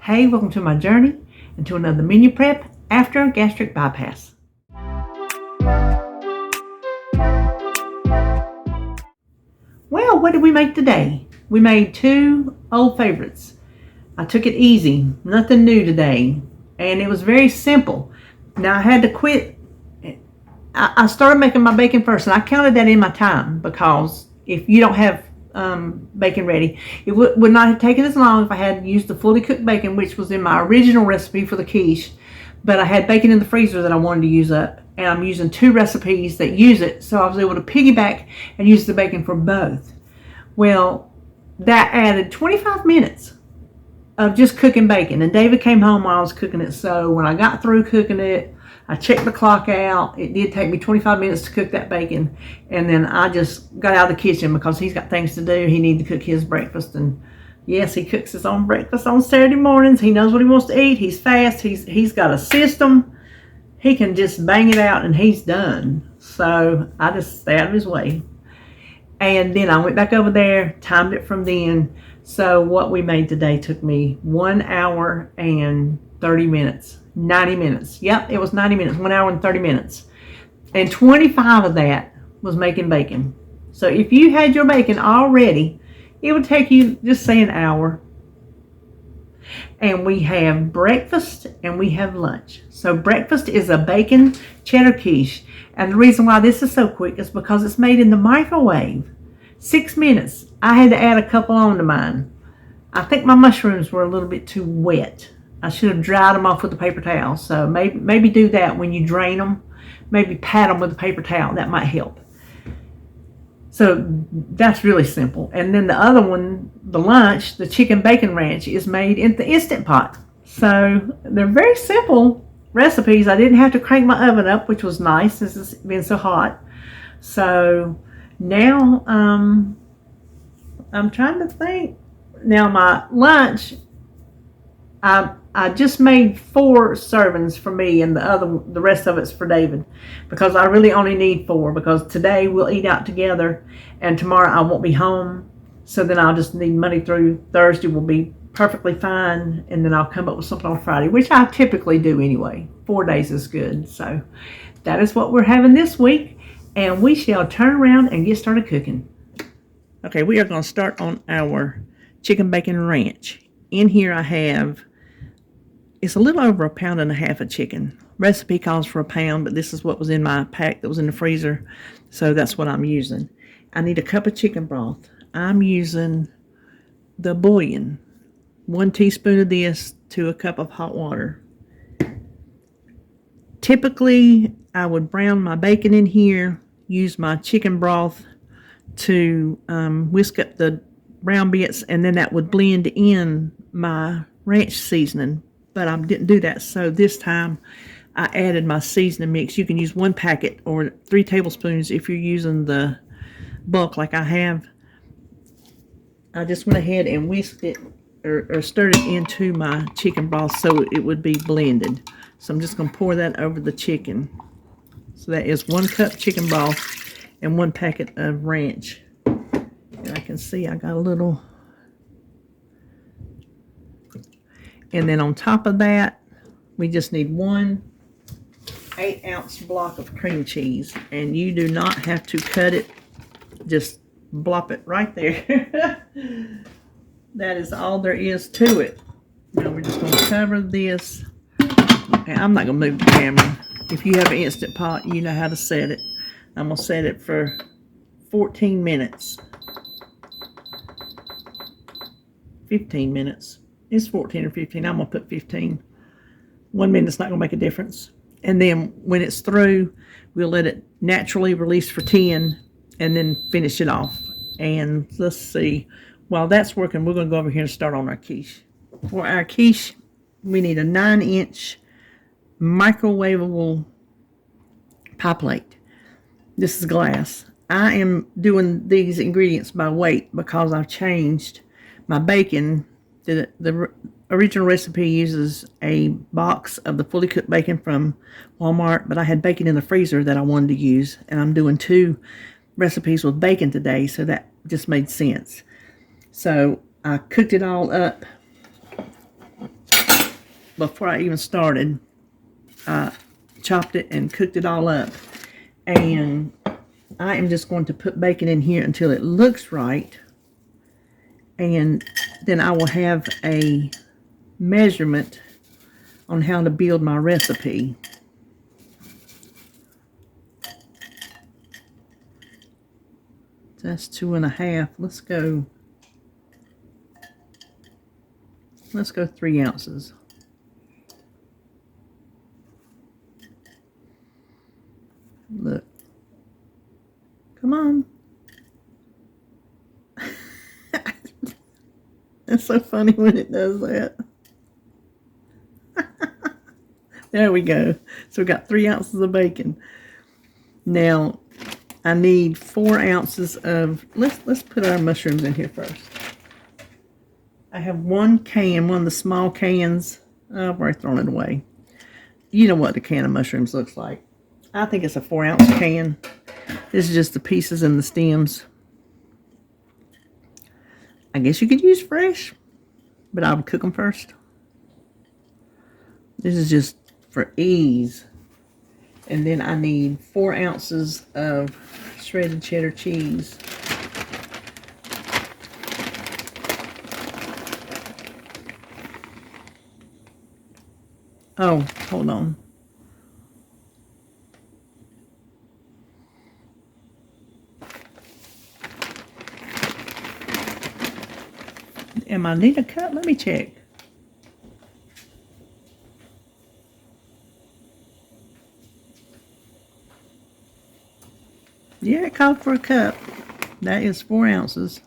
Hey, welcome to my journey and to another menu prep after a gastric bypass. Well, what did we make today? We made two old favorites. I took it easy, nothing new today, and it was very simple. Now I had to quit. I started making my bacon first, and I counted that in my time because if you don't have bacon ready, it would not have taken as long if I had used the fully cooked bacon, which was in my original recipe for the quiche. But I had bacon in the freezer that I wanted to use up, and I'm using two recipes that use it, so I was able to piggyback and use the bacon for both. Well, that added 25 minutes of just cooking bacon, and David came home while I was cooking it, so when I got through cooking it, I checked the clock out. It did take me 25 minutes to cook that bacon, and then I just got out of the kitchen because he's got things to do. He needed to cook his breakfast, and yes, he cooks his own breakfast on Saturday mornings. He knows what he wants to eat. He's fast. He's got a system. He can just bang it out, and he's done. So I just stay out of his way. And then I went back over there, timed it from then. So what we made today took me 1 hour and 30 minutes. 90 minutes. Yep, it was 90 minutes. 1 hour and 30 minutes. And 25 of that was making bacon. So if you had your bacon already, it would take you, just say, an hour. And we have breakfast and we have lunch. So breakfast is a bacon cheddar quiche. And the reason why this is so quick is because it's made in the microwave. 6 minutes. I had to add a couple on to mine. I think my mushrooms were a little bit too wet. I should have dried them off with a paper towel. So maybe do that when you drain them. Maybe pat them with a paper towel. That might help. So that's really simple. And then the other one, the lunch, the chicken bacon ranch, is made in the Instant Pot. So they're very simple recipes. I didn't have to crank my oven up, which was nice since it's been so hot. So now I'm trying to think. Now my lunch, I just made 4 servings for me, and the rest of it's for David, because I really only need 4, because today we'll eat out together and tomorrow I won't be home. So then I'll just need Monday through Thursday will be perfectly fine, and then I'll come up with something on Friday, which I typically do anyway. 4 days is good. So that is what we're having this week, and we shall turn around and get started cooking. Okay, we are going to start on our chicken bacon ranch. In here I have, it's a little over 1.5 pounds of chicken. Recipe calls for 1 pound, but this is what was in my pack that was in the freezer, so that's what I'm using. I need a cup of chicken broth. I'm using the bouillon. 1 teaspoon of this to a cup of hot water. Typically, I would brown my bacon in here, use my chicken broth to whisk up the brown bits, and then that would blend in my ranch seasoning. But I didn't do that, so this time I added my seasoning mix. You can use 1 packet or 3 tablespoons if you're using the bulk like I have. I just went ahead and whisked it or stirred it into my chicken broth so it would be blended. So I'm just going to pour that over the chicken. So that is 1 cup chicken broth and 1 packet of ranch. And I can see I got a little. And then on top of that, we just need 1 8-ounce block of cream cheese. And you do not have to cut it. Just blop it right there. That is all there is to it. Now we're just going to cover this. And I'm not going to move the camera. If you have an Instant Pot, you know how to set it. I'm going to set it for 14 minutes. 15 minutes. It's 14 or 15. I'm going to put 15. 1 minute's not going to make a difference. And then when it's through, we'll let it naturally release for 10 and then finish it off. And let's see. While that's working, we're going to go over here and start on our quiche. For our quiche, we need a 9-inch microwavable pie plate. This is glass. I am doing these ingredients by weight because I've changed my bacon. The original recipe uses a box of the fully cooked bacon from Walmart, but I had bacon in the freezer that I wanted to use, and I'm doing 2 recipes with bacon today, so that just made sense. So I cooked it all up before I even started, I chopped it and cooked it all up. And I am just going to put bacon in here until it looks right. And then I will have a measurement on how to build my recipe. That's 2.5. Let's go 3 ounces. Look. Come on. It's so funny when it does that. There we go. So we got 3 ounces of bacon. Now I need 4 ounces of, let's put our mushrooms in here first. I have one of the small cans. I've already thrown it away. You know what the can of mushrooms looks like. I think it's a 4-ounce can. This is just the pieces and the stems. I guess you could use fresh, but I would cook them first. This is just for ease. And then I need 4 ounces of shredded cheddar cheese. Oh, hold on. Am I need a cup? Let me check. Yeah, it called for a cup. That is 4 ounces.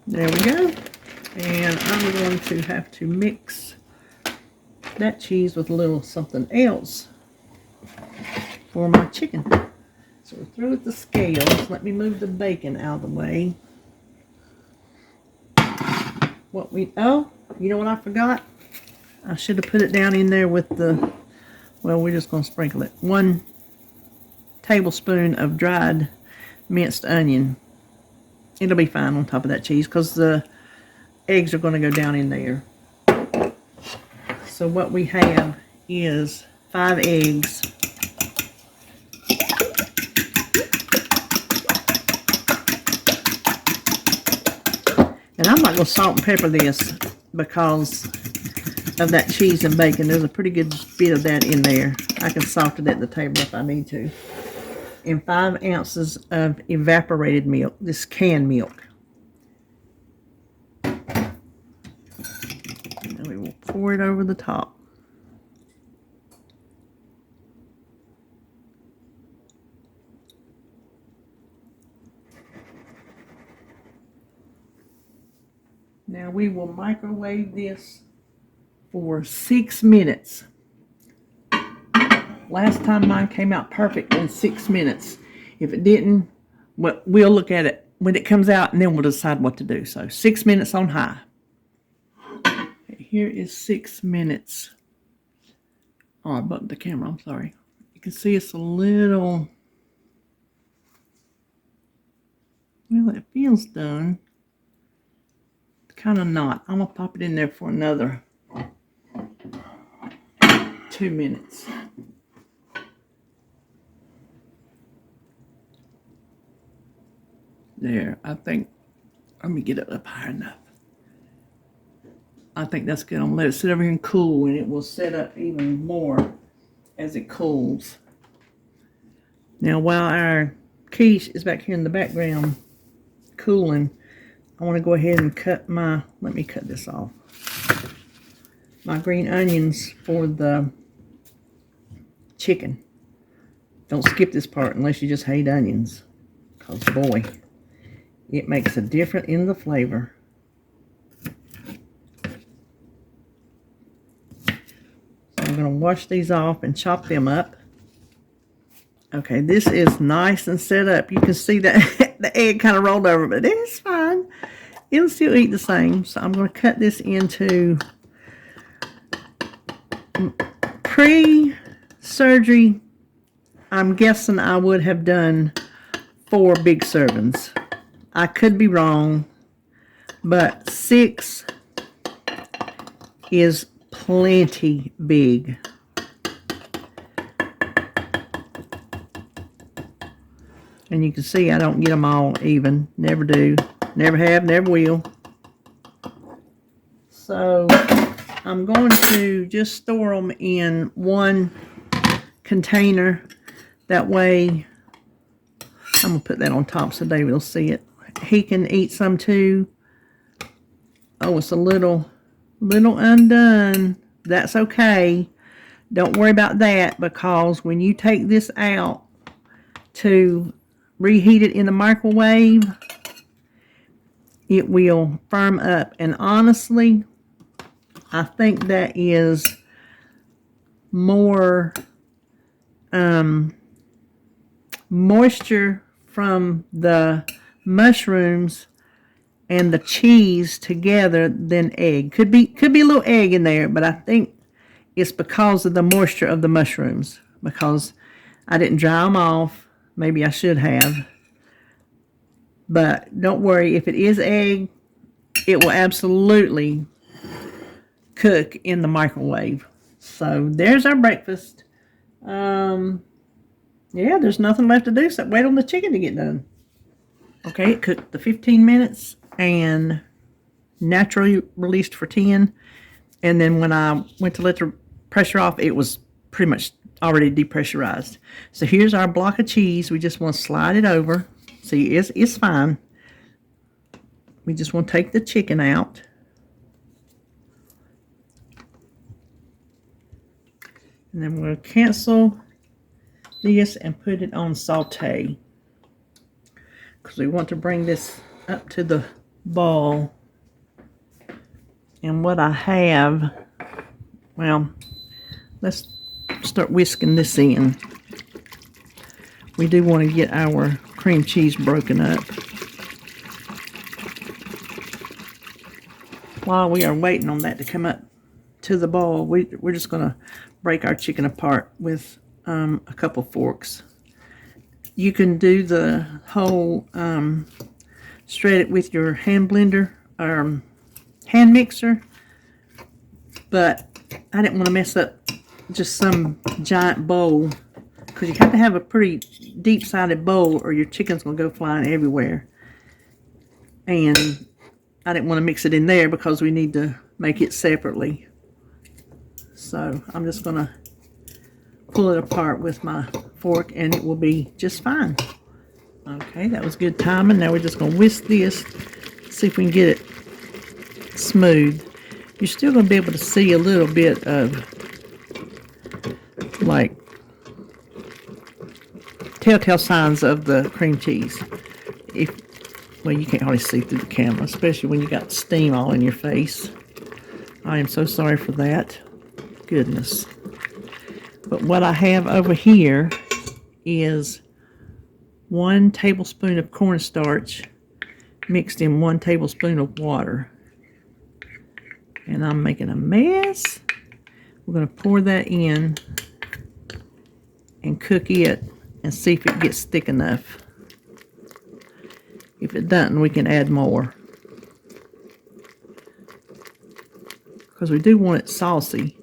There we go. And I'm going to have to mix that cheese with a little something else for my chicken. So we're through with the scales. Let me move the bacon out of the way. Oh, you know what I forgot? I should have put it down in there with the, well, we're just going to sprinkle it. 1 tablespoon of dried minced onion. It'll be fine on top of that cheese because the eggs are going to go down in there. So what we have is 5 eggs. And I'm not going to salt and pepper this because of that cheese and bacon. There's a pretty good bit of that in there. I can salt it at the table if I need to. And 5 ounces of evaporated milk, this canned milk. And we will pour it over the top. Now we will microwave this for 6 minutes. Last time mine came out perfect in 6 minutes. If it didn't, we'll look at it when it comes out and then we'll decide what to do. So 6 minutes on high. Here is 6 minutes. Oh, I bumped the camera, I'm sorry. You can see it's a little, well, it feels done. Kind of not. I'm gonna pop it in there for another 2 minutes. There, I think, let me get it up high enough. I think that's good. I'm gonna let it sit over here and cool, and it will set up even more as it cools. Now, while our quiche is back here in the background cooling, I want to go ahead and cut let me cut this off. My green onions for the chicken. Don't skip this part unless you just hate onions. Because boy, it makes a difference in the flavor. So I'm I'm going to wash these off and chop them up. Okay, this is nice and set up. You can see that the egg kind of rolled over, but it's fine. It'll still eat the same. So I'm going to cut this into pre-surgery. I'm guessing I would have done 4 big servings. I could be wrong, but 6 is plenty big. And you can see I don't get them all even. Never do. Never have, never will. So I'm going to just store them in one container. That way, I'm going to put that on top so David will see it. He can eat some too. Oh, it's a little undone. That's okay. Don't worry about that, because when you take this out to reheat it in the microwave, it will firm up. And honestly, I think that is more moisture from the mushrooms and the cheese together than egg. Could be a little egg in there, but I think it's because of the moisture of the mushrooms, because I didn't dry them off. Maybe I should have. But don't worry, if it is egg, it will absolutely cook in the microwave. So there's our breakfast. Yeah, there's nothing left to do except wait on the chicken to get done. Okay, it cooked the 15 minutes and naturally released for 10. And then when I went to let the pressure off, it was pretty much already depressurized. So here's our block of cheese. We just want to slide it over. See, it's fine. We just want to take the chicken out. And then we'll cancel this and put it on saute, because we want to bring this up to the ball. And what I have, well, let's start whisking this in. We do want to get our cream cheese broken up. While we are waiting on that to come up to the ball, we're just going to break our chicken apart with a couple forks. You can do the whole shred it with your hand blender or hand mixer, but I didn't want to mess up just some giant bowl, because you have to have a pretty deep-sided bowl or your chicken's going to go flying everywhere. And I didn't want to mix it in there because we need to make it separately. So I'm just going to pull it apart with my fork and it will be just fine. Okay, that was good timing. Now we're just going to whisk this, see if we can get it smooth. You're still going to be able to see a little bit of like telltale signs of the cream cheese. Well, you can't hardly see through the camera, especially when you got steam all in your face. I am so sorry for that. Goodness. But what I have over here is 1 tablespoon of cornstarch mixed in 1 tablespoon of water. And I'm making a mess. We're going to pour that in and cook it and see if it gets thick enough. If it doesn't, we can add more, because we do want it saucy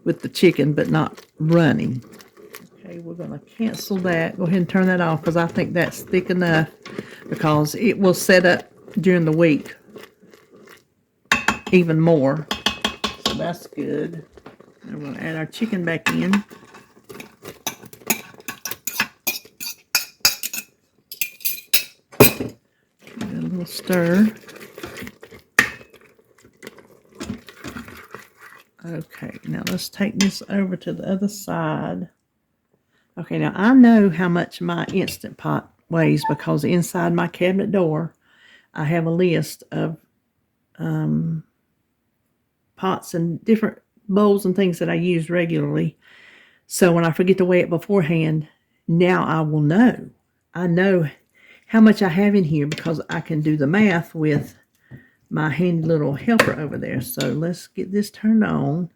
with the chicken, but not runny. Okay, we're going to cancel that. Go ahead and turn that off, because I think that's thick enough, because it will set up during the week even more. So that's good. Now we're going to add our chicken back in. A little stir. Okay, now let's take this over to the other side. Okay, now I know how much my Instant Pot weighs, because inside my cabinet door I have a list of pots and different bowls and things that I use regularly. So when I forget to weigh it beforehand, now I will know. I know how much I have in here because I can do the math with my handy little helper over there. So let's get this turned on.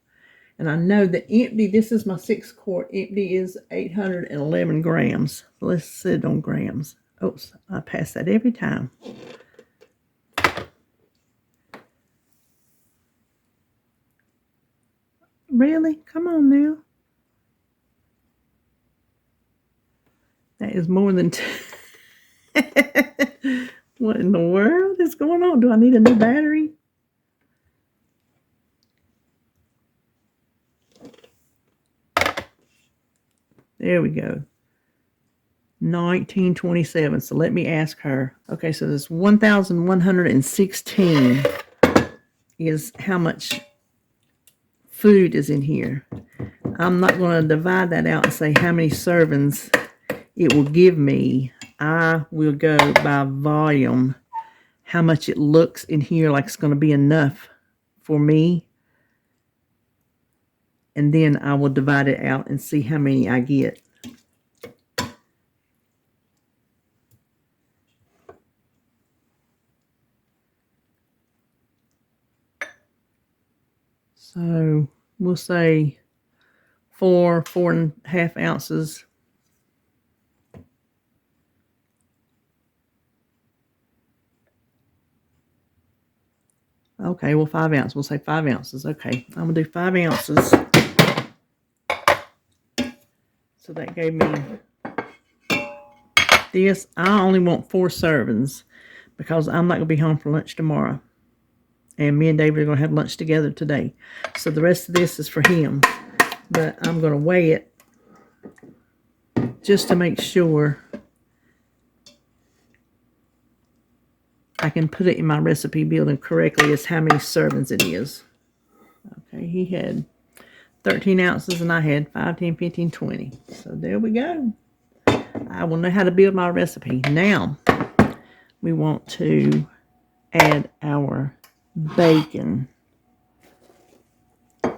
And I know that empty, this is my 6-quart. Empty is 811 grams. Let's set it on grams. Oops, I pass that every time. Really? Come on now. That is more than... What in the world is going on? Do I need a new battery? There we go. 1927. So let me ask her. Okay, so this 1,116 is how much food is in here. I'm not going to divide that out and say how many servings it will give me. I will go by volume, how much it looks in here like it's going to be enough for me. And then I will divide it out and see how many I get. So we'll say 4.5 ounces. Okay, well, 5 ounces. We'll say 5 ounces. Okay, I'm going to do 5 ounces. So that gave me this. I only want 4 servings because I'm not going to be home for lunch tomorrow. And me and David are going to have lunch together today. So the rest of this is for him. But I'm going to weigh it just to make sure I can put it in my recipe building correctly as how many servings it is. Okay, he had 13 ounces and I had 5, 10, 15, 20. So there we go. I will know how to build my recipe. Now, we want to add our bacon.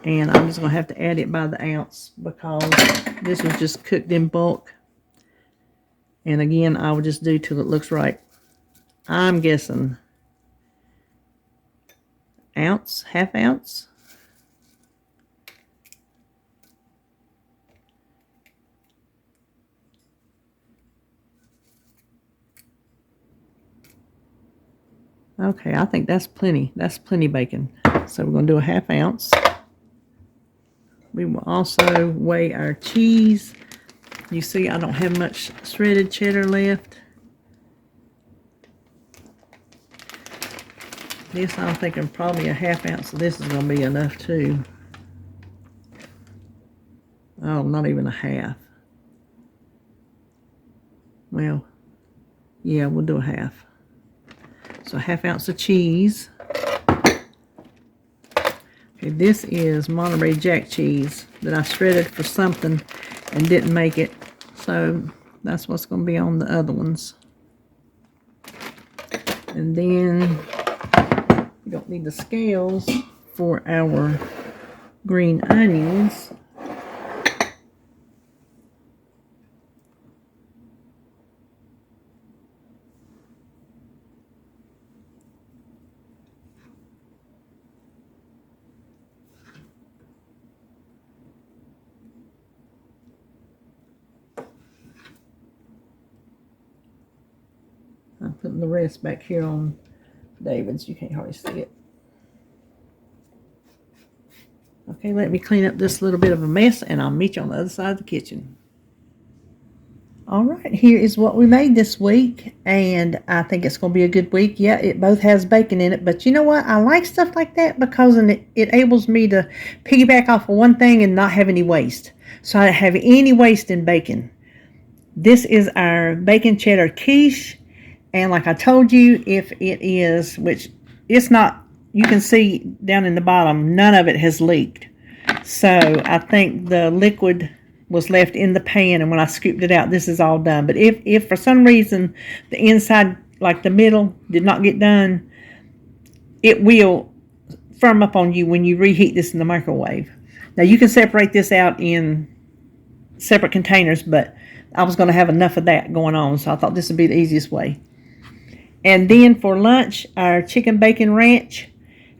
And I'm just going to have to add it by the ounce because this was just cooked in bulk. And again, I will just do till it looks right. I'm guessing ounce, half ounce. Okay, I think that's plenty. That's plenty bacon. So we're going to do a half ounce. We will also weigh our cheese. You see, I don't have much shredded cheddar left. This, I'm thinking probably a half ounce of this is going to be enough too. Oh, not even a half. Well, yeah, we'll do a half. So a half ounce of cheese. Okay, this is Monterey Jack cheese that I shredded for something and didn't make it. So that's what's going to be on the other ones. And then we don't need the scales for our green onions. I'm putting the rest back here on David's. You can't hardly see it. Okay, let me clean up this little bit of a mess and I'll meet you on the other side of the kitchen. All right, here is what we made this week, and I think it's going to be a good week. Yeah, it both has bacon in it, but you know what? I like stuff like that because it enables me to piggyback off of one thing and not have any waste. So I don't have any waste in bacon. This is our bacon cheddar quiche, and like I told you, if it is, which it's not, you can see down in the bottom, none of it has leaked. So I think the liquid was left in the pan, and when I scooped it out, this is all done. But if for some reason the inside, like the middle, did not get done, it will firm up on you when you reheat this in the microwave. Now you can separate this out in separate containers, but I was going to have enough of that going on, so I thought this would be the easiest way. And then for lunch, our chicken bacon ranch,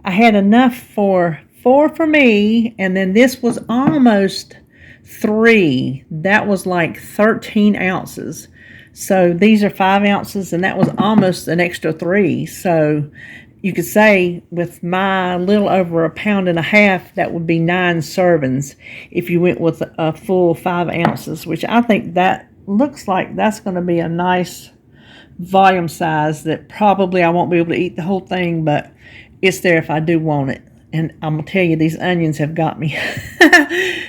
I had enough for 4 for me, and then this was almost 3. That was like 13 ounces. So these are 5 ounces, and that was almost an extra 3. So you could say with my little over 1.5 pounds, that would be 9 servings if you went with a full 5 ounces, which I think that looks like that's going to be a nice volume size that probably I won't be able to eat the whole thing, but it's there if I do want it. And I'm going to tell you, these onions have got me.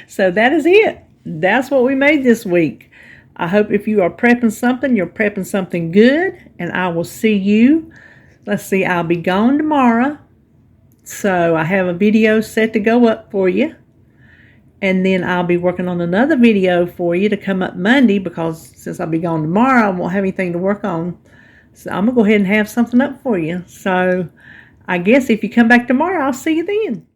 So that is it. That's what we made this week. I hope if you are prepping something, you're prepping something good. And I will see you. Let's see, I'll be gone tomorrow. So I have a video set to go up for you. And then I'll be working on another video for you to come up Monday, because since I'll be gone tomorrow, I won't have anything to work on. So I'm going to go ahead and have something up for you. So I guess if you come back tomorrow, I'll see you then.